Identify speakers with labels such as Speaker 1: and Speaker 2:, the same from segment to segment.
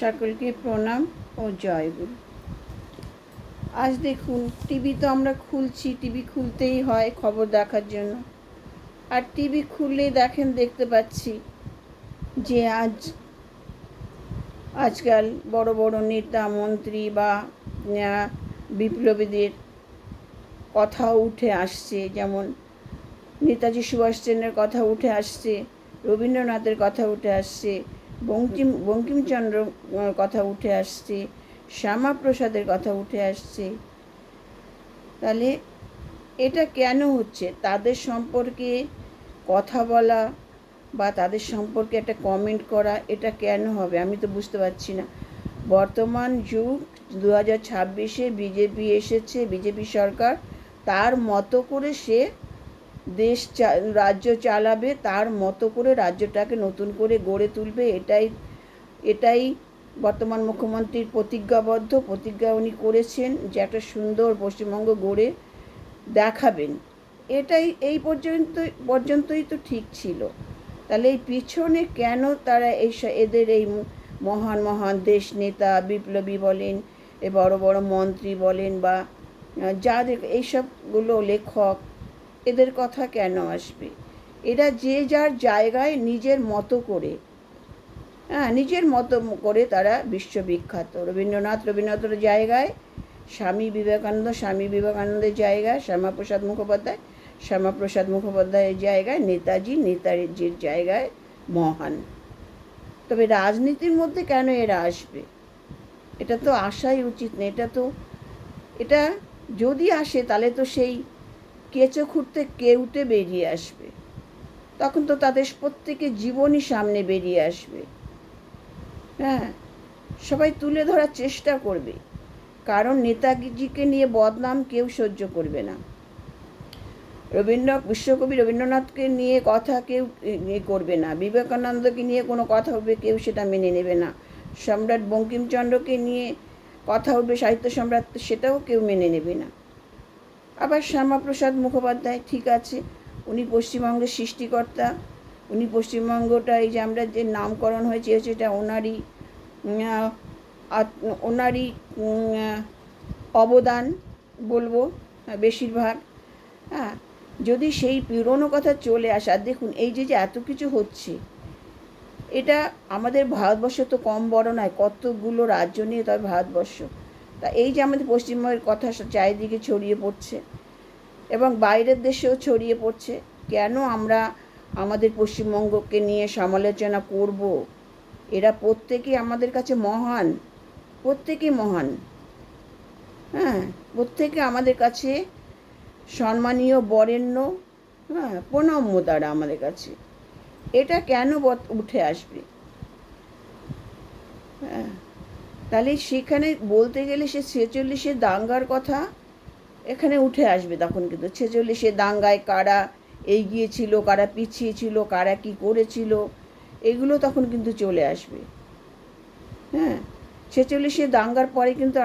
Speaker 1: সকলকে প্রণাম ও জয়গুরু। আজ দেখুন, টিভি তো আমরা খুলছি, টিভি খুলতেই হয় খবর দেখার জন্য। আর টিভি খুললেই দেখতে পাচ্ছি যে আজকাল বড় বড় নেতা মন্ত্রী বা বিপ্লবীদের কথা উঠে আসছে। যেমন নেতাজি সুভাষচন্দ্রের কথা উঠে আসছে, রবীন্দ্রনাথের কথা উঠে আসছে, বঙ্কিমচন্দ্র কথা উঠে আসছে, শ্যামাপ্রসাদের কথা উঠে আসছে। তাহলে এটা কেন হচ্ছে? তাদের সম্পর্কে কথা বলা বা তাদের সম্পর্কে একটা কমেন্ট করা, এটা কেন হবে? আমি তো বুঝতে পারছি না। বর্তমান যুগ 2026-এ বিজেপি এসেছে, বিজেপি সরকার তার মতো করে সে রাজ্য চালাবে, তার মতো করে রাজ্যটাকে নতুন করে গড়ে তুলবে। এটাই বর্তমান মুখ্যমন্ত্রীর প্রতিজ্ঞা উনি করেছেন যে একটা সুন্দর পশ্চিমবঙ্গ গড়ে দেখাবেন। এই পর্যন্তই তো ঠিক ছিল। তাহলে এই পিছনে কেন তারা এদের এই মহান মহান দেশ নেতা বিপ্লবী বলেন, বড় বড় মন্ত্রী বলেন বা যাদের এইসবগুলো লেখক, এদের কথা কেন আসবে? এরা যে যার জায়গায় নিজের মতো করে তারা বিশ্ববিখ্যাত। রবীন্দ্রনাথের জায়গায়, স্বামী বিবেকানন্দের জায়গায় শ্যামাপ্রসাদ মুখোপাধ্যায়ের জায়গায়, নেতাজির জায়গায় মহান। তবে রাজনীতির মধ্যে কেন এরা আসবে? এটা তো আসাই উচিত না। এটা যদি আসে তাহলে তো সেই কেঁচো খুঁড়তে কেউটে বেরিয়ে আসবে। তখন তো তাদের প্রত্যেকের জীবনই সামনে বেরিয়ে আসবে। হ্যাঁ, সবাই তুলে ধরার চেষ্টা করবে, কারণ নেতাজিকে নিয়ে বদনাম কেউ সহ্য করবে না। বিশ্বকবি রবীন্দ্রনাথকে নিয়ে কথা কেউ করবে না। বিবেকানন্দকে নিয়ে কোনো কথা হবে, কেউ সেটা মেনে নেবে না। সম্রাট বঙ্কিমচন্দ্রকে নিয়ে কথা হবে, সাহিত্য সম্রাট, সেটাও কেউ মেনে নেবে না। আবার শ্যামাপ্রসাদ মুখোপাধ্যায়, ঠিক আছে, উনি পশ্চিমবঙ্গের সৃষ্টিকর্তা, উনি পশ্চিমবঙ্গটা এই যে আমরা যে নামকরণ হয়েছে এটা ওনারই অবদান বলবো বেশিরভাগ। হ্যাঁ, যদি সেই পুরনো কথা চলে আসে। আর দেখুন, এই যে এত কিছু হচ্ছে, এটা আমাদের ভারতবর্ষ তো কম বড় নয়, কতগুলো রাজ্য নিয়ে তবে ভারতবর্ষ। তা এই যে আমাদের পশ্চিমবঙ্গের কথা চারিদিকে ছড়িয়ে পড়ছে এবং বাইরের দেশেও ছড়িয়ে পড়ছে, কেন আমরা আমাদের পশ্চিমবঙ্গকে নিয়ে সমালোচনা করব? এরা প্রত্যেকেই আমাদের কাছে মহান, প্রত্যেকেই মহান। হ্যাঁ, প্রত্যেকে আমাদের কাছে সম্মানীয়, বরেণ্য, হ্যাঁ, প্রণম্য তারা আমাদের কাছে। এটা কেন উঠে আসবে? হ্যাঁ, তাহলে সেখানে বলতে গেলে সে 46-এর দাঙ্গার কথা এখানে উঠে আসবে। তখন কিন্তু 46-এর দাঙ্গায় কারা এগিয়ে ছিল, কারা পিছিয়ে ছিল, কারা কী করেছিল, এগুলো তখন কিন্তু চলে আসবে। হ্যাঁ, 46-এর দাঙ্গার পরে কিন্তু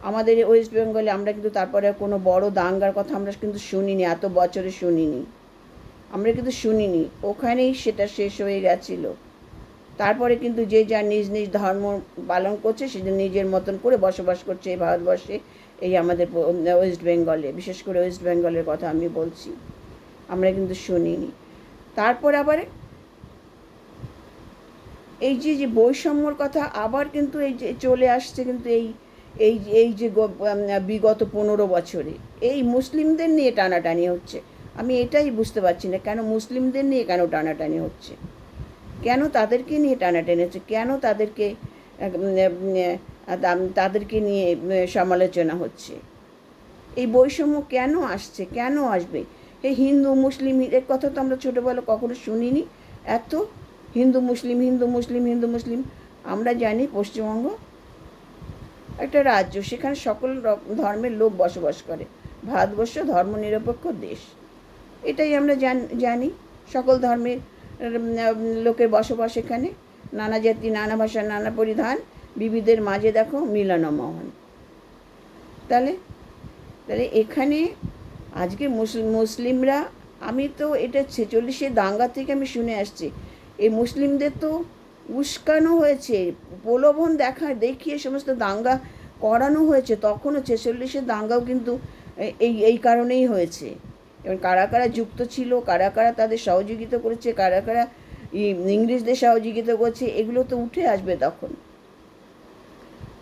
Speaker 1: আমাদের ওয়েস্ট বেঙ্গলে আমরা কিন্তু তারপরে কোনো বড় দাঙ্গার কথা আমরা কিন্তু শুনিনি, এত বছরে শুনিনি, আমরা কিন্তু শুনিনি। ওখানেই সেটা শেষ হয়ে গেছিল। তারপরে কিন্তু যে যার নিজ নিজ ধর্ম পালন করছে, সে নিজের মতন করে বসবাস করছে এই ভারতবর্ষে, এই আমাদের ওয়েস্ট বেঙ্গলে, বিশেষ করে ওয়েস্ট বেঙ্গলের কথা আমি বলছি, আমরা কিন্তু শুনিনি। তারপর আবার এই যে বৈষম্যর কথা আবার কিন্তু এই যে চলে আসছে, কিন্তু এই যে বিগত 15 বছরে এই মুসলিমদের নিয়ে টানাটানি হচ্ছে। আমি এটাই বুঝতে পারছি না, কেন মুসলিমদের নিয়ে কেন টানাটানি হচ্ছে, কেন তাদেরকে নিয়ে টানাটানি হচ্ছে, কেন তাদেরকে নিয়ে সমালোচনা হচ্ছে। এই বৈষম্য কেন আসছে, কেন আসবে? এই হিন্দু মুসলিম এর কথা তো আমরা ছোটোবেলা কখনো শুনিনি। এত হিন্দু মুসলিম। আমরা জানি পশ্চিমবঙ্গ একটা রাজ্য, সেখানে সকল ধর্মের লোক বসবাস করে। ভারতবর্ষ ধর্মনিরপেক্ষ দেশ, এটাই আমরা জানি। সকল ধর্মের লোকের বসবাস এখানে, নানা জাতি, নানা ভাষা, নানা পরিধান, বিবিধের মাঝে দেখো মিলনমোহন। তাহলে এখানে আজকে মুসলিমরা, আমি তো এটা 46-এর দাঙ্গা থেকে আমি শুনে আসছি, এই মুসলিমদের তো উস্কানো হয়েছে, প্রলোভন দেখিয়ে সমস্ত দাঙ্গা করানো হয়েছে। তখনও 46-এর দাঙ্গাও কিন্তু এই এই কারণেই হয়েছে। এবং কারা কারা যুক্ত ছিল, কারা কারা তাদের সহযোগিতা করেছে, কারা কারা ইংরেজদের সহযোগিতা করছে, এগুলো তো উঠে আসবে তখন।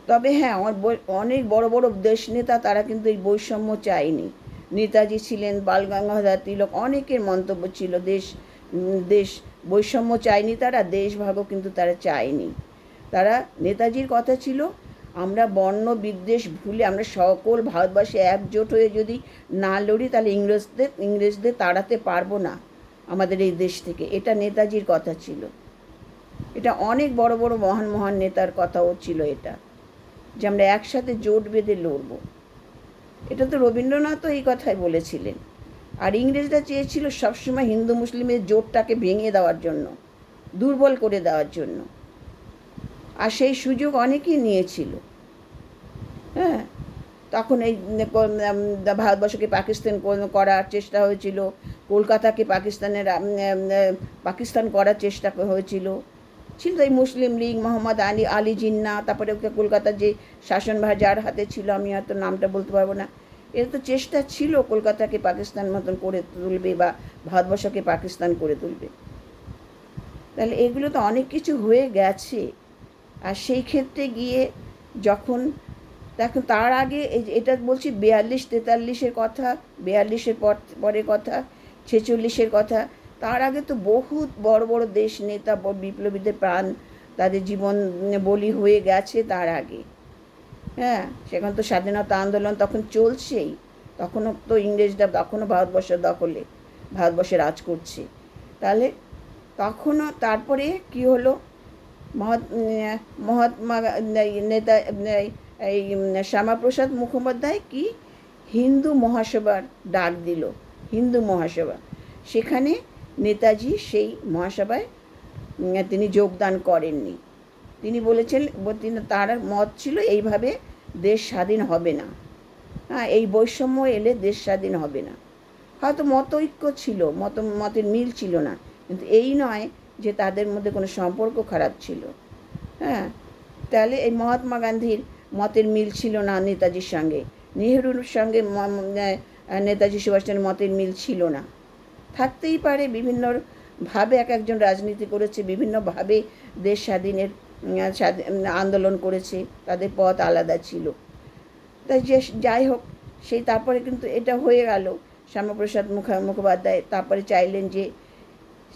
Speaker 1: তবে হ্যাঁ, অনেক বড় বড় দেশ নেতা তারা কিন্তু এই বৈষম্য চায়নি। নেতাজি ছিলেন, বাল গঙ্গাধর তিলক, অনেকের মন্তব্য ছিল দেশ বৈষম্য চায়নি, তারা দেশভাগও কিন্তু তারা চায়নি। তারা, নেতাজির কথা ছিল, আমরা বর্ণ বিদ্বেষ ভুলে আমরা সকল ভারতবাসী একজোট হয়ে যদি না লড়ি তাহলে ইংরেজদের তাড়াতে পারবো না আমাদের এই দেশ থেকে। এটা নেতাজির কথা ছিল। এটা অনেক বড় বড় মহান মহান নেতার কথাও ছিল এটা, যে আমরা একসাথে জোট বেঁধে লড়ব। এটা তো রবীন্দ্রনাথও এই কথাই বলেছিলেন। আর ইংরেজরা চেয়েছিল সবসময় হিন্দু মুসলিমের জোটটাকে ভেঙে দেওয়ার জন্য, দুর্বল করে দেওয়ার জন্য। আর সেই সুযোগ অনেকেই নিয়েছিল। হ্যাঁ, তখন এই ভারতবর্ষকে পাকিস্তান করার চেষ্টা হয়েছিল, কলকাতাকে পাকিস্তান করার চেষ্টা হয়েছিল। ছিল এই মুসলিম লীগ, মোহাম্মদ আলী জিন্নাহ, তারপরে কলকাতার যে শাসনভার যার হাতে ছিল, আমি হয়তো নামটা বলতে পারবো না, এর তো চেষ্টা ছিল কলকাতাকে পাকিস্তান মতন করে তুলবে বা ভারতবর্ষকে পাকিস্তান করে তুলবে। তাহলে এগুলো তো অনেক কিছু হয়ে গেছে। আর সেই ক্ষেত্রে গিয়ে যখন দেখুন, তার আগে এটা বলছি 42-43-এর কথা, 42-এর পরের কথা, 46-এর কথা। তার আগে তো বহুত বড় বড় দেশ নেতা, বিপ্লবীদের প্রাণ, তাদের জীবন বলি হয়ে গেছে তার আগে। হ্যাঁ, সেখানে তো স্বাধীনতা আন্দোলন তখন চলছেই। তখনও তো ইংরেজরা তখনও ভারতবর্ষে রাজ করছে। তাহলে তখনও, তারপরে কি হলো, মহাত্মা নেতা এই শ্যামাপ্রসাদ মুখোপাধ্যায় কি হিন্দু মহাসভার ডাক দিল, হিন্দু মহাসভা। সেখানে নেতাজি সেই মহাসভায় তিনি যোগদান করেননি। তিনি বলেছেন, তার মত ছিল এইভাবে দেশ স্বাধীন হবে না। হ্যাঁ, এই বৈষম্য এলে দেশ স্বাধীন হবে না। হয়তো মতৈক্য ছিল, মতের মিল ছিল না, কিন্তু এই নয় যে তাদের মধ্যে কোনো সম্পর্ক খারাপ ছিল। হ্যাঁ, তাহলে এই মহাত্মা গান্ধীর মতের মিল ছিল না নেতাজির সঙ্গে, নেহরুর সঙ্গে নেতাজি সুভাষচন্দ্রের মতের মিল ছিল না। থাকতেই পারে, বিভিন্নভাবে এক একজন রাজনীতি করেছে, বিভিন্নভাবে দেশ স্বাধীনের আন্দোলন করেছে, তাদের পথ আলাদা ছিল। তাই যাই হোক, সেই তারপরে কিন্তু এটা হয়ে গেল। শ্যামাপ্রসাদ মুখোপাধ্যায় তারপরে চাইলেন যে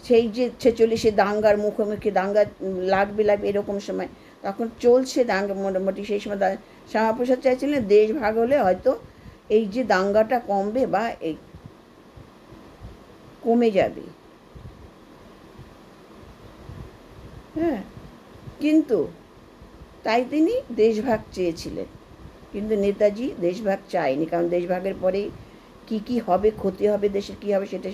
Speaker 1: সেই যে 46-এ দাঙ্গার মুখোমুখি, দাঙ্গা লাগবে এরকম সময়, তখন চলছে দাঙ্গা মোটামুটি, সেই সময় শ্যামাপ্রসাদ চাইছিলেন দেশ ভাগ হলে হয়তো এই যে দাঙ্গাটা কমবে বা এই কমে যাবে। হ্যাঁ, কিন্তু তাই তিনি দেশভাগ চেয়েছিলেন, কিন্তু নেতাজি দেশভাগ চায়নি। কারণ দেশভাগের পরেই কী হবে, ক্ষতি হবে, দেশের কী হবে সেটা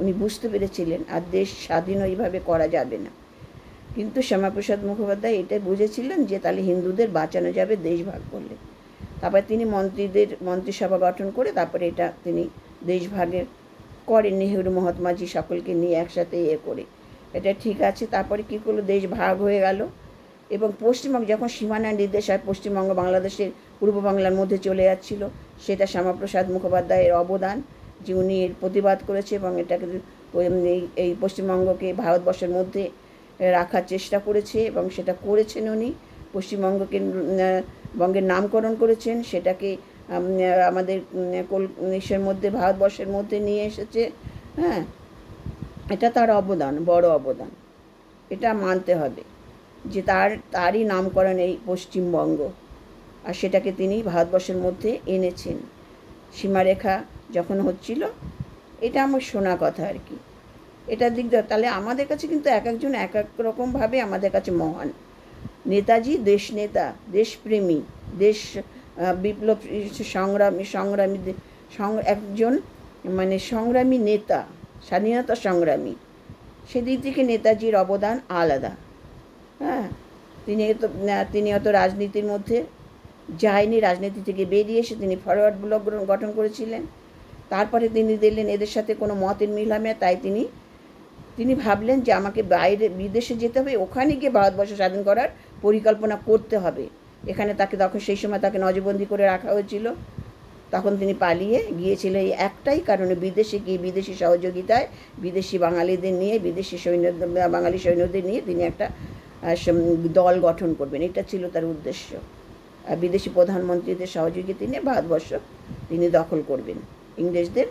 Speaker 1: উনি বুঝতে পেরেছিলেন। আর দেশ স্বাধীন ওইভাবে করা যাবে না। কিন্তু শ্যামাপ্রসাদ মুখোপাধ্যায় এটাই বুঝেছিলেন যে তাহলে হিন্দুদের বাঁচানো যাবে দেশভাগ করলে। তারপরে তিনি মন্ত্রিসভা গঠন করে তারপরে এটা তিনি দেশভাগের করেন, নেহেরু মহাত্মাজি সকলকে নিয়ে একসাথে করে। এটা ঠিক আছে। তারপরে কী করলো, দেশ ভাগ হয়ে গেল এবং পশ্চিমবঙ্গ যখন সীমানা নির্দেশ হয়, পশ্চিমবঙ্গ বাংলাদেশের পূর্ব বাংলার মধ্যে চলে যাচ্ছিল, সেটা শ্যামাপ্রসাদ মুখোপাধ্যায়ের অবদান, যে উনি এর প্রতিবাদ করেছে এবং এটাকে এই পশ্চিমবঙ্গকে ভারতবর্ষের মধ্যে রাখার চেষ্টা করেছে এবং সেটা করেছেন উনি। বঙ্গের নামকরণ করেছেন, সেটাকে আমাদের ইসের মধ্যে, ভারতবর্ষের মধ্যে নিয়ে এসেছে। হ্যাঁ, এটা তার অবদান, বড় অবদান, এটা মানতে হবে যে তারই নামকরণ এই পশ্চিমবঙ্গ, আর সেটাকে তিনি ভারতবর্ষের মধ্যে এনেছেন। সীমারেখা যখন হচ্ছিল, এটা আমার শোনা কথা আর কি। এটার দিক দিয়ে তাহলে আমাদের কাছে কিন্তু এক একজন এক এক রকমভাবে আমাদের কাছে মহান। নেতাজি দেশনেতা, দেশপ্রেমী, দেশ বিপ্লব সংগ্রামী একজন মানে সংগ্রামী নেতা, স্বাধীনতা সংগ্রামী। সেদিক থেকে নেতাজির অবদান আলাদা। হ্যাঁ, তিনি অত রাজনীতির মধ্যে যায়নি, রাজনীতি থেকে বেরিয়ে এসে তিনি ফরওয়ার্ড ব্লক গঠন করেছিলেন। তারপরে তিনি দেখলেন এদের সাথে কোনো মতের মিল হবে না, তাই তিনি তিনি ভাবলেন যে আমাকে বাইরে বিদেশে যেতে হবে, ওখানে গিয়ে ভারতবর্ষ স্বাধীন করার পরিকল্পনা করতে হবে। এখানে তাকে তখন সেই সময় তাকে নজরবন্দি করে রাখা হয়েছিল। তখন তিনি পালিয়ে গিয়েছিল এই একটাই কারণে, বিদেশে গিয়ে বিদেশি সহযোগিতায় বিদেশি বাঙালিদের নিয়ে, বিদেশি বাঙালি সৈন্যদের নিয়ে তিনি একটা দল গঠন করবেন, এটা ছিল তার উদ্দেশ্য। বিদেশি প্রধানমন্ত্রীদের সহযোগিতা নিয়ে ভারতবর্ষ তিনি দখল করবেন, ইংরেজদের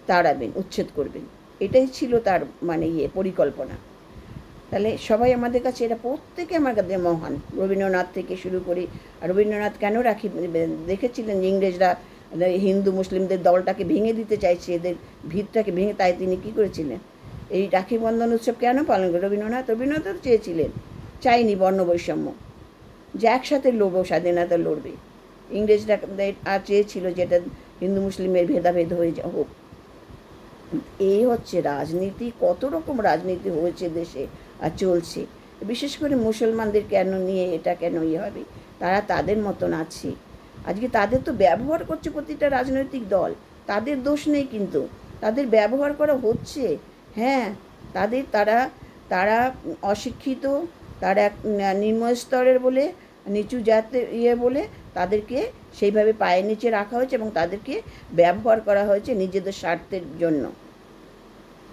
Speaker 1: তাড়াবেন, উচ্ছেদ করবেন, এটাই ছিল তার মানে পরিকল্পনা। তাহলে সবাই আমাদের কাছে এটা প্রত্যেকে আমার কাছে মহান, রবীন্দ্রনাথ থেকে শুরু করি। রবীন্দ্রনাথ কেন দেখেছিলেন ইংরেজরা হিন্দু মুসলিমদের দলটাকে ভেঙে দিতে চাইছে, এদের ভিতটাকে ভেঙে, তাই তিনি কী করেছিলেন, এই রাখি বন্ধন উৎসব কেন পালন করে রবীন্দ্রনাথ চেয়েছিলেন, চাইনি বর্ণ বৈষম্য, যে একসাথে লড়বো, স্বাধীনতা লড়বে। ইংরেজরা চেয়েছিল যেটা হিন্দু মুসলিমের ভেদাভেদ হয়ে হোক। এই হচ্ছে রাজনীতি, কত রকম রাজনীতি হয়েছে দেশে আর চলছে। বিশেষ করে মুসলমানদের কেন নিয়ে এটা কেন হবে, তারা তাদের মতন আছে। আজকে তাদের তো ব্যবহার করছে প্রতিটা রাজনৈতিক দল, তাদের দোষ নেই, কিন্তু তাদের ব্যবহার করা হচ্ছে। হ্যাঁ, তারা তারা অশিক্ষিত, তারা নিম্ন স্তরের বলে, নিচু জাতের বলে তাদেরকে সেইভাবে পায়ের নিচে রাখা হয়েছে এবং তাদেরকে ব্যবহার করা হয়েছে নিজেদের স্বার্থের জন্য।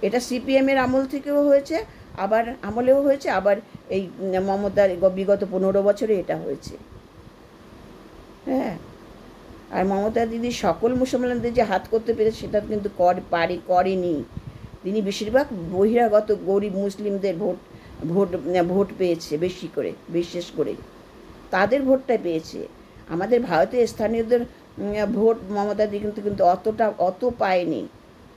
Speaker 1: এটা সিপিএমের আমল থেকেও হয়েছে, আবার আমলেও হয়েছে, আবার এই মমতার বিগত 15 বছরে এটা হয়েছে। হ্যাঁ, আর মমতা দিদি সকল মুসলমানদের যে হাত করতে পেরেছে সেটা কিন্তু করেনি। তিনি বেশিরভাগ বহিরাগত গরিব মুসলিমদের ভোট পেয়েছে, বেশি করে, বিশেষ করে তাদের ভোটটাই পেয়েছে। আমাদের ভারতের স্থানীয়দের ভোট মমতা দিদি কিন্তু অত পায়নি।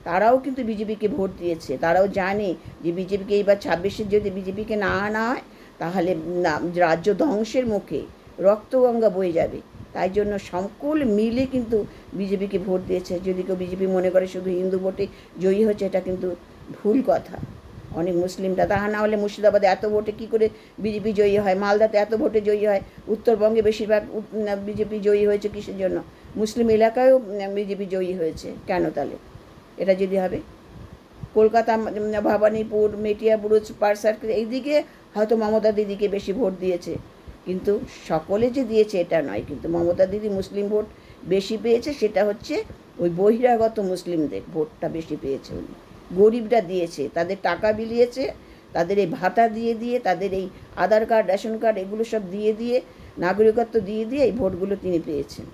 Speaker 1: তারাও কিন্তু বিজেপিকে ভোট দিয়েছে, তারাও জানে যে বিজেপিকে এইবার 26-এ যদি বিজেপিকে না আনা হয় তাহলে রাজ্য ধ্বংসের মুখে, রক্তগঙ্গা বয়ে যাবে। তাই জন্য সকল মিলে কিন্তু বিজেপিকে ভোট দিয়েছে। যদি কেউ বিজেপি মনে করে শুধু হিন্দু ভোটে জয়ী হচ্ছে, এটা কিন্তু ভুল কথা। অনেক মুসলিমরা, তাহা না হলে মুর্শিদাবাদে এত ভোটে কী করে বিজেপি জয়ী হয়, মালদাতে এত ভোটে জয়ী হয়, উত্তরবঙ্গে বেশিরভাগ বিজেপি জয়ী হয়েছে কিসের জন্য, মুসলিম এলাকায়ও বিজেপি জয়ী হয়েছে কেন তাহলে? এটা যদি হবে কলকাতা, ভবানীপুর, মেটিয়াবুরুজ, পার্ক সার্কেল, এইদিকে হয়তো মমতা দিদিকে বেশি ভোট দিয়েছে, কিন্তু সকলে যে দিয়েছে এটা নয়। কিন্তু মমতা দিদি মুসলিম ভোট বেশি পেয়েছে, সেটা হচ্ছে ওই বহিরাগত মুসলিমদের ভোটটা বেশি পেয়েছে। উনি গরিবরা দিয়েছে, তাদের টাকা বিলিয়েছে, তাদের এই ভাতা দিয়ে, তাদের এই আধার কার্ড, রেশন কার্ড, এগুলো সব দিয়ে, নাগরিকত্ব দিয়ে এই ভোটগুলো তিনি পেয়েছেন।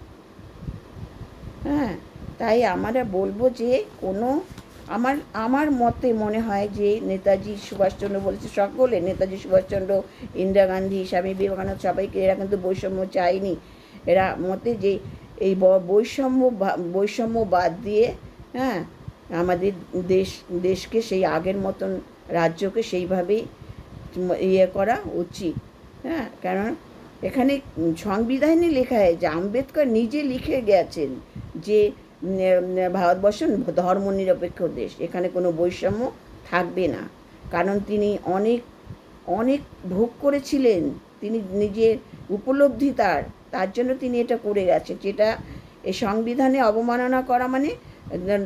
Speaker 1: হ্যাঁ, তাই আমরা বলবো যে আমার মতে মনে হয় যে নেতাজি সুভাষচন্দ্র বলেছে, সকলে, নেতাজি সুভাষচন্দ্র, ইন্দিরা গান্ধী, স্বামী বিবেকানন্দ, সবাইকে এরা কিন্তু বৈষম্য চায়নি। এরা মতে যে এই বৈষম্য বাদ দিয়ে, হ্যাঁ, আমাদের দেশকে সেই আগের মতন রাজ্যকে সেইভাবেই করা উচিত। হ্যাঁ, কারণ এখানে সংবিধানে লেখা হয় যে আম্বেদকর নিজে লিখে গেছেন যে ভারতবর্ষ ধর্মনিরপেক্ষ দেশ, এখানে কোনো বৈষম্য থাকবে না। কারণ তিনি অনেক ভোগ করেছিলেন, তিনি নিজের উপলব্ধি তার জন্য তিনি এটা করে গেছেন। যেটা এই সংবিধানে অবমাননা করা মানে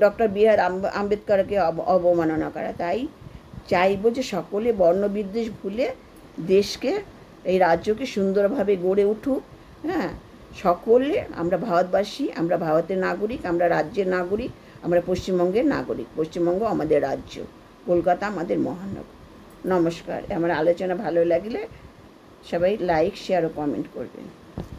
Speaker 1: ডক্টর বি.আর. আম্বেদকরকে অবমাননা করা। তাই চাইব যে সকলে বর্ণবিদ্বেষ ভুলে দেশকে, এই রাজ্যকে সুন্দরভাবে গড়ে উঠুক। হ্যাঁ, সকলে আমরা ভারতবাসী, আমরা ভারতের নাগরিক, আমরা রাজ্যের নাগরিক, আমরা পশ্চিমবঙ্গের নাগরিক। পশ্চিমবঙ্গ আমাদের রাজ্য, কলকাতা আমাদের মহানগর। নমস্কার। আমার আলোচনা ভালো লাগলে সবাই লাইক, শেয়ার ও কমেন্ট করবেন।